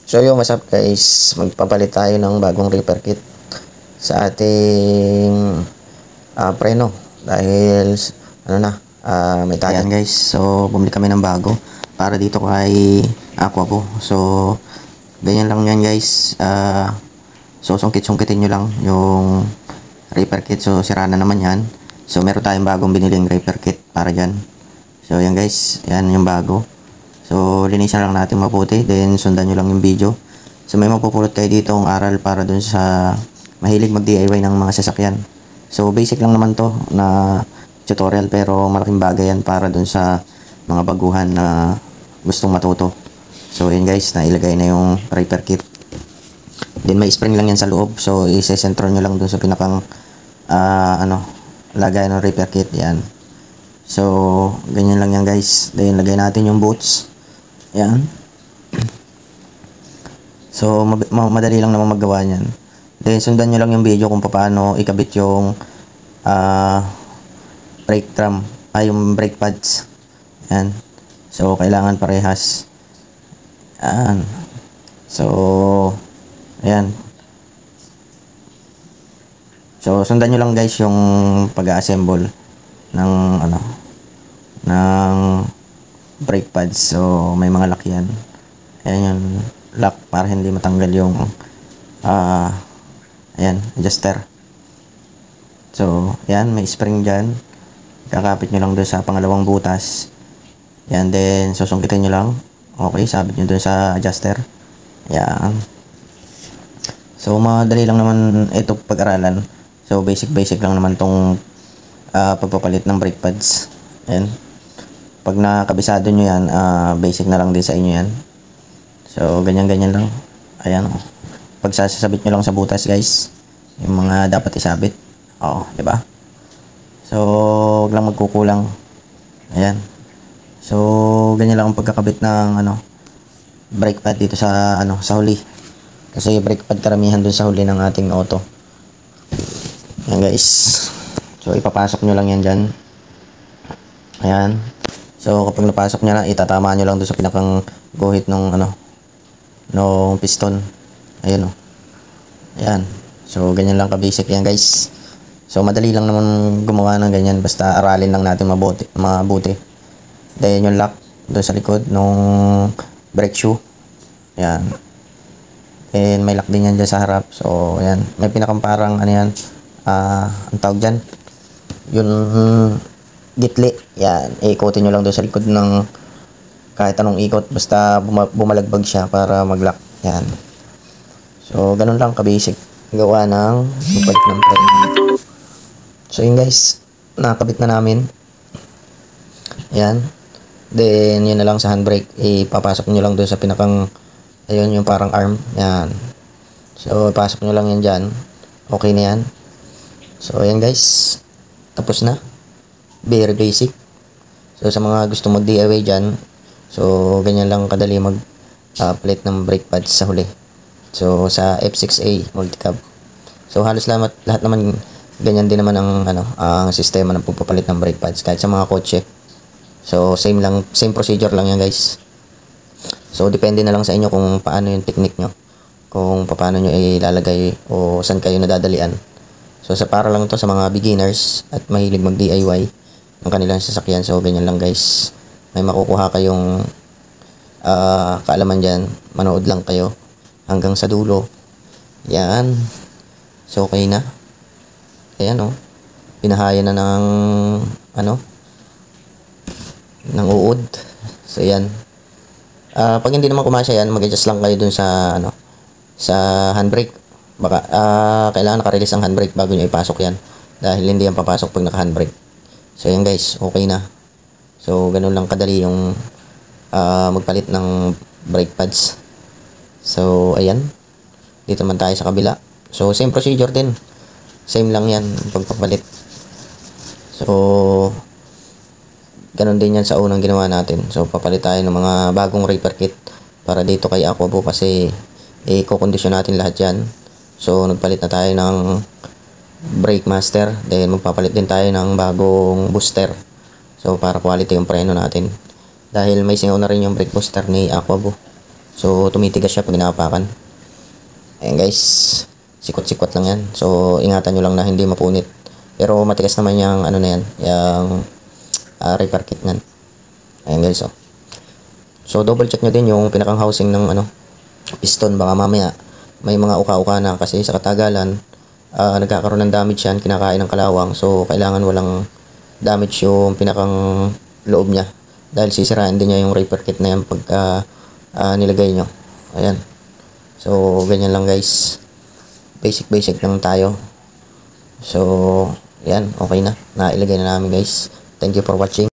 So yung what's up guys, magpapalit tayo ng bagong repair kit sa ating preno dahil may tagan guys. So bumili kami ng bago para dito kay Aquabo. So ganyan lang yan guys. So sungkit-sungkitin nyo lang yung repair kit. So sira na naman yan. So meron tayong bagong biniling repair kit para dyan. So yan guys, yan yung bago. So, linisan lang natin mabuti. Then, sundan nyo lang yung video. So, may mapupulot kayo dito ang aral para dun sa mahilig mag-DIY ng mga sasakyan. So, basic lang naman to na tutorial pero malaking bagay yan para dun sa mga baguhan na gustong matuto. So, yun guys, nailagay na yung repair kit. Then, may spring lang yan sa loob. So, isesentro nyo lang dun sa pinakang lagay ng repair kit. Yan. So, ganyan lang yan guys. Then, lagay natin yung boots. Yan. So, madali lang naman maggawa niyan. Then, sundan nyo lang yung video kung paano ikabit yung brake drum, yung brake pads. Yan. So, kailangan parehas. Yan. So, ayan. So, sundan nyo lang guys yung pag-assemble ng ng brake pads. So may mga lock yan. Ayan yung lock para hindi matanggal yung ayan, adjuster. So ayan, may spring dyan. Kakapit nyo lang doon sa pangalawang butas. Ayan, then susungkitin nyo lang. Okay, sabit nyo doon sa adjuster. Ayan. So madali lang naman ito pag-aralan. So basic lang naman tong pagpapalit ng brake pads. Ayan. Pag nakabisado nyo yan, basic na lang din sa inyo yan. So, ganyan lang. Ayan, oh. Pag sasabit nyo lang sa butas, guys, yung mga dapat isabit. Oo, diba? So, huwag lang magkukulang. Ayan. So, ganyan lang ang pagkakabit ng, brake pad dito sa, sa huli. Kasi brake pad karamihan dun sa huli ng ating auto. Ayan, guys. So, ipapasok nyo lang yan dyan. Ayan. So, kapag napasok nyo na, itatama nyo lang doon sa pinakang guhit ng, nung piston. Ayan, o. Ayan. So, ganyan lang ka-basic yan, guys. So, madali lang naman gumawa ng ganyan. Basta aralin lang natin mabuti. Then, yung lock doon sa likod nung brake shoe. Ayan. And may lock din yan dyan sa harap. So, ayan. May pinakang parang, ang tawag dyan. Yung gitli. Yan. Ikutin nyo lang doon sa likod ng kahit anong ikot. Basta bumalagbag siya para mag-lock. Yan. So, ganun lang ka-basic. Gawa ng palit ng preno. So, yun guys. Nakabit na namin. Yan. Then, yun na lang sa handbrake. Ipapasok nyo lang doon sa pinakang ayun, yung parang arm. Yan. So, pasok nyo lang yan dyan. Okay na yan. So, ayan guys. Tapos na. Very basic. So sa mga gusto mag DIY dyan, so ganyan lang kadali mag palit ng brake pads sa huli. So sa F6A multicab. So halos lahat naman ganyan din naman ang sistema ng pagpapalit ng brake pads kahit sa mga kotse. So same procedure lang yan guys. So depende na lang sa inyo kung paano yung technique nyo, kung paano nyo ilalagay o saan kayo nadadalian. So para lang to sa mga beginners at mahilig mag DIY ng kanilang sasakyan. So ganyan lang guys, may makukuha kayong kaalaman dyan. Manood lang kayo hanggang sa dulo. Yan. So okay na. Ayan, oh, pinahaya na ng ng uod. So yan. Pag hindi naman kumasya yan, mag-adjust lang kayo dun sa sa handbrake. Baka kailangan naka-release ang handbrake bago nyo ipasok yan, dahil hindi yan papasok pag naka-handbrake. So yan guys, okay na. So ganun lang kadali yung magpalit ng brake pads. So ayan, dito man tayo sa kabila. So same procedure din, same lang yan pagpapalit. So ganun din yan sa unang ginawa natin. So papalit tayo ng mga bagong repair kit para dito kay Aquabo kasi i-kondisyon natin lahat yan. So nagpalit na tayo ng brake master, then magpapalit din tayo ng bagong booster. So para quality yung preno natin, dahil may singaw na rin yung brake booster ni Aquabo. So, tumitigas siya pag inapakan. Ayan guys, sikot-sikot lang yan. So, ingatan nyo lang na hindi mapunit. Pero matigas naman yung ano na yan, yung repair kit nan. Ayan guys, oh. So, double check nyo din yung pinakang housing ng ano, piston. Baka mamaya may mga uka-uka na kasi sa katagalan, nagkakaroon ng damage yan, kinakain ng kalawang. So, kailangan walang damage yung pinakang loob niya. Dahil sisirain din niya yung repair kit na yan pag nilagay nyo. Ayan. So, ganyan lang guys. Basic lang tayo. So, yan. Okay na. Nailagay na namin guys. Thank you for watching.